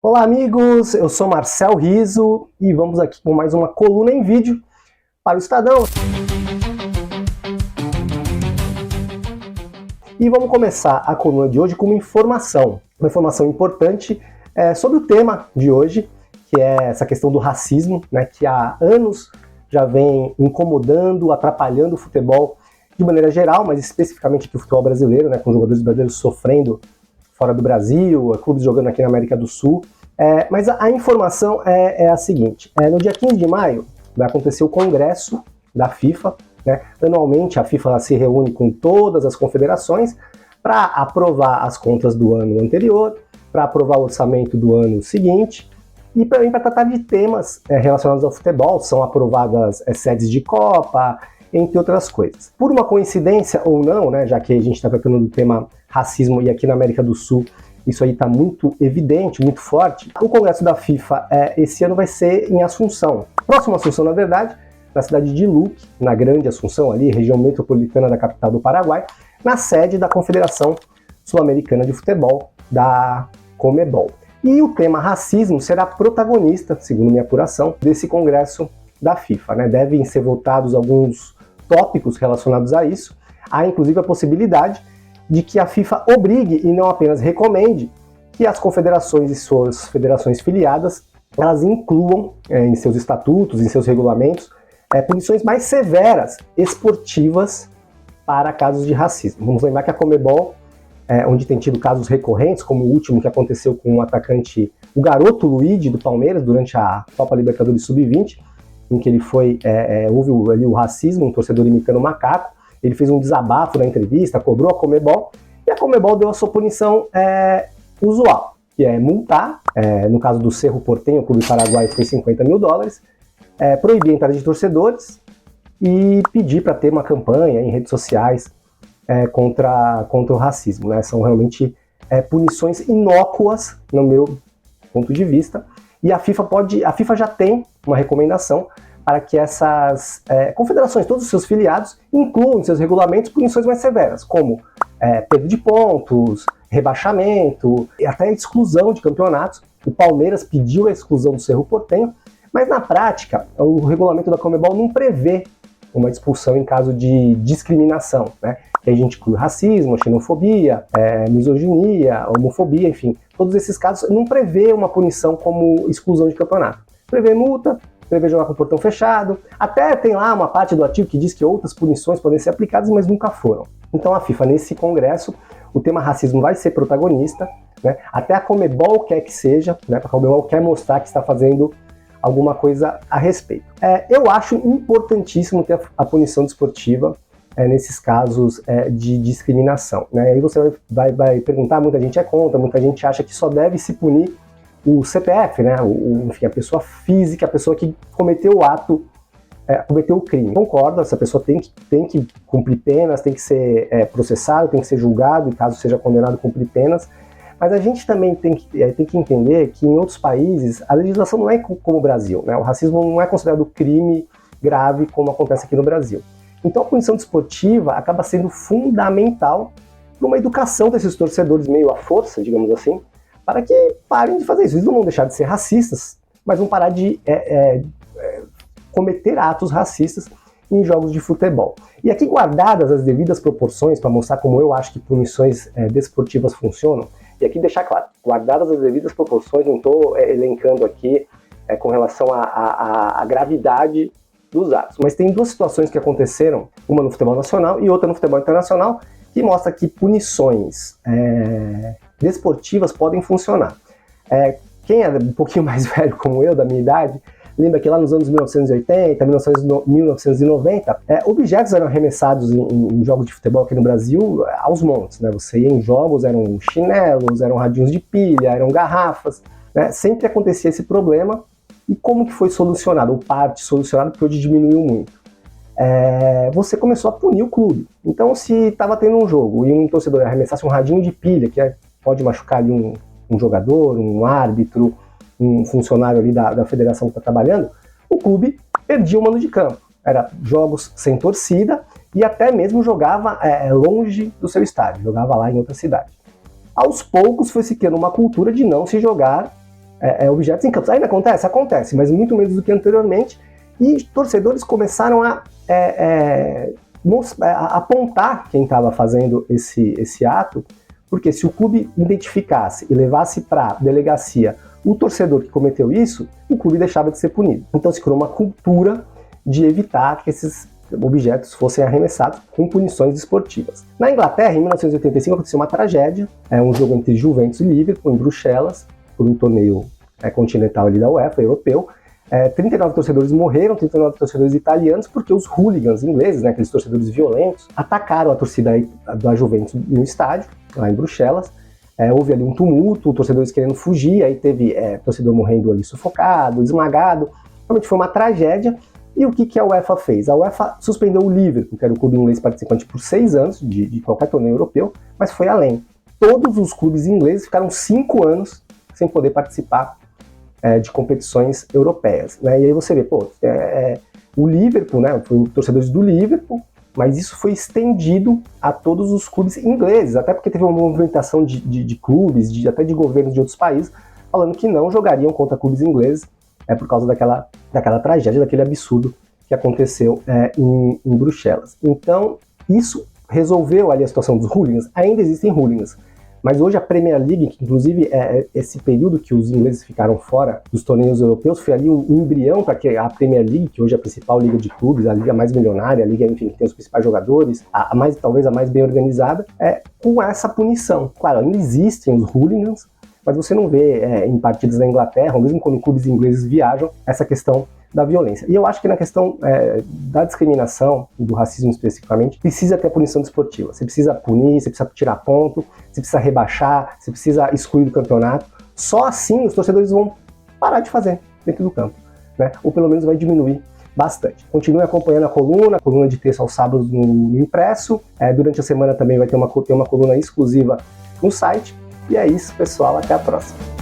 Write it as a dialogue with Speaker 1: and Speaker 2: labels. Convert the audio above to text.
Speaker 1: Olá amigos, eu sou Marcel Riso e vamos aqui com mais uma coluna em vídeo para o Estadão. E vamos começar a coluna de hoje com uma informação importante sobre o tema de hoje, que é essa questão do racismo, né, que há anos já vem incomodando, atrapalhando o futebol de maneira geral, mas especificamente aqui o futebol brasileiro, né, com jogadores brasileiros sofrendo fora do Brasil, clubes jogando aqui na América do Sul. Mas a informação é a seguinte: no dia 15 de maio vai acontecer o congresso da FIFA. Né? Anualmente a FIFA se reúne com todas as confederações para aprovar as contas do ano anterior, para aprovar o orçamento do ano seguinte e para tratar de temas relacionados ao futebol. São aprovadas sedes de Copa, entre outras coisas. Por uma coincidência ou não, né, já que a gente está tratando do tema racismo e aqui na América do Sul isso aí está muito evidente, muito forte, o Congresso da FIFA esse ano vai ser em Assunção. Próximo a Assunção, na verdade, na cidade de Luque, na Grande Assunção, ali, região metropolitana da capital do Paraguai, na sede da Confederação Sul-Americana de Futebol, da Conmebol. E o tema racismo será protagonista, segundo minha apuração, desse Congresso da FIFA. Né? Devem ser votados alguns tópicos relacionados a isso. Há inclusive a possibilidade de que a FIFA obrigue e não apenas recomende que as confederações e suas federações filiadas elas incluam em seus estatutos, em seus regulamentos, punições mais severas esportivas para casos de racismo. Vamos lembrar que a Conmebol, onde tem tido casos recorrentes, como o último que aconteceu com o atacante, o garoto Luigi do Palmeiras, durante a Copa Libertadores Sub-20, em que ele houve ali o racismo, um torcedor imitando um macaco. Ele fez um desabafo na entrevista, cobrou a Conmebol, e a Conmebol deu a sua punição usual, que é multar, no caso do Cerro Porteño, o clube paraguaio, foi $50 mil, proibir a entrada de torcedores e pedir para ter uma campanha em redes sociais contra o racismo. Né? São realmente punições inócuas, no meu ponto de vista, e a FIFA já tem uma recomendação para que essas confederações, todos os seus filiados, incluam em seus regulamentos punições mais severas, como perda de pontos, rebaixamento e até exclusão de campeonatos. O Palmeiras pediu a exclusão do Cerro Porteño, mas na prática o regulamento da Conmebol não prevê uma expulsão em caso de discriminação, né? Que a gente inclui racismo, xenofobia, misoginia, homofobia, enfim, todos esses casos não prevê uma punição como exclusão de campeonato. Prevê multa, prevê jogar com o portão fechado, até tem lá uma parte do artigo que diz que outras punições podem ser aplicadas, mas nunca foram. Então a FIFA, nesse congresso, o tema racismo vai ser protagonista, né? Até a Conmebol quer que seja, né? A Conmebol quer mostrar que está fazendo alguma coisa a respeito. Eu acho importantíssimo ter a punição desportiva nesses casos de discriminação. Né? Aí você vai perguntar, muita gente é contra, muita gente acha que só deve se punir o CPF, né? Enfim, a pessoa física, a pessoa que cometeu o ato, cometeu o crime. Concordo, essa pessoa tem que cumprir penas, tem que ser processado, tem que ser julgado, e caso seja condenado, cumprir penas. Mas a gente também tem que entender que em outros países a legislação não é como o Brasil. Né? O racismo não é considerado crime grave como acontece aqui no Brasil. Então a punição desportiva acaba sendo fundamental para uma educação desses torcedores meio à força, digamos assim, para que parem de fazer isso. Eles não vão deixar de ser racistas, mas vão parar de cometer atos racistas em jogos de futebol. E aqui, guardadas as devidas proporções, para mostrar como eu acho que punições desportivas funcionam, e aqui deixar claro, guardadas as devidas proporções, não estou elencando aqui com relação à gravidade dos atos, mas tem duas situações que aconteceram, uma no futebol nacional e outra no futebol internacional, que mostra que punições desportivas podem funcionar. Quem é um pouquinho mais velho como eu, da minha idade, lembra que lá nos anos 1980, 1990, objetos eram arremessados em jogos de futebol aqui no Brasil aos montes. Né? Você ia em jogos, eram chinelos, eram radinhos de pilha, eram garrafas. Né? Sempre acontecia esse problema. E como que foi solucionado? Ou parte solucionado, porque hoje diminuiu muito. Você começou a punir o clube. Então, se estava tendo um jogo e um torcedor arremessasse um radinho de pilha, que pode machucar ali um jogador, um árbitro, um funcionário ali da federação que está trabalhando, o clube perdia o mando de campo. Era jogos sem torcida e até mesmo jogava longe do seu estádio, jogava lá em outra cidade. Aos poucos foi se criando uma cultura de não se jogar objetos em campos. Ainda acontece? Acontece, mas muito menos do que anteriormente, e torcedores começaram a apontar quem estava fazendo esse ato, porque se o clube identificasse e levasse para a delegacia o torcedor que cometeu isso, o clube deixava de ser punido. Então se criou uma cultura de evitar que esses objetos fossem arremessados com punições esportivas. Na Inglaterra, em 1985, aconteceu uma tragédia, um jogo entre Juventus e Liverpool, em Bruxelas, por um torneio continental ali da UEFA, europeu. 39 torcedores morreram, 39 torcedores italianos, porque os hooligans ingleses, aqueles torcedores violentos, atacaram a torcida da Juventus no estádio, lá em Bruxelas. Houve ali um tumulto, torcedores querendo fugir, aí teve torcedor morrendo ali sufocado, esmagado. Realmente foi uma tragédia. E o que a UEFA fez? A UEFA suspendeu o Liverpool, que era o clube inglês participante, por 6 anos de qualquer torneio europeu, mas foi além. Todos os clubes ingleses ficaram 5 anos sem poder participar de competições europeias. E aí você vê, o Liverpool, foi os torcedores do Liverpool, mas isso foi estendido a todos os clubes ingleses, até porque teve uma movimentação de clubes, até de governos de outros países, falando que não jogariam contra clubes ingleses por causa daquela tragédia, daquele absurdo que aconteceu em Bruxelas. Então, isso resolveu ali a situação dos hooligans. Ainda existem hooligans, mas hoje a Premier League, que inclusive esse período que os ingleses ficaram fora dos torneios europeus, foi ali um embrião para que a Premier League, que hoje é a principal liga de clubes, a liga mais milionária, a liga, enfim, que tem os principais jogadores, talvez a mais bem organizada, com essa punição. Claro, ainda existem os hooligans, mas você não vê em partidas da Inglaterra, ou mesmo quando clubes ingleses viajam, essa questão da violência. E eu acho que na questão da discriminação, e do racismo especificamente, precisa ter a punição desportiva. Você precisa punir, você precisa tirar ponto, você precisa rebaixar, você precisa excluir do campeonato. Só assim os torcedores vão parar de fazer dentro do campo, ou pelo menos vai diminuir bastante. Continue acompanhando a coluna de terça aos sábados no impresso. Durante a semana também vai ter uma coluna exclusiva no site. E é isso, pessoal. Até a próxima.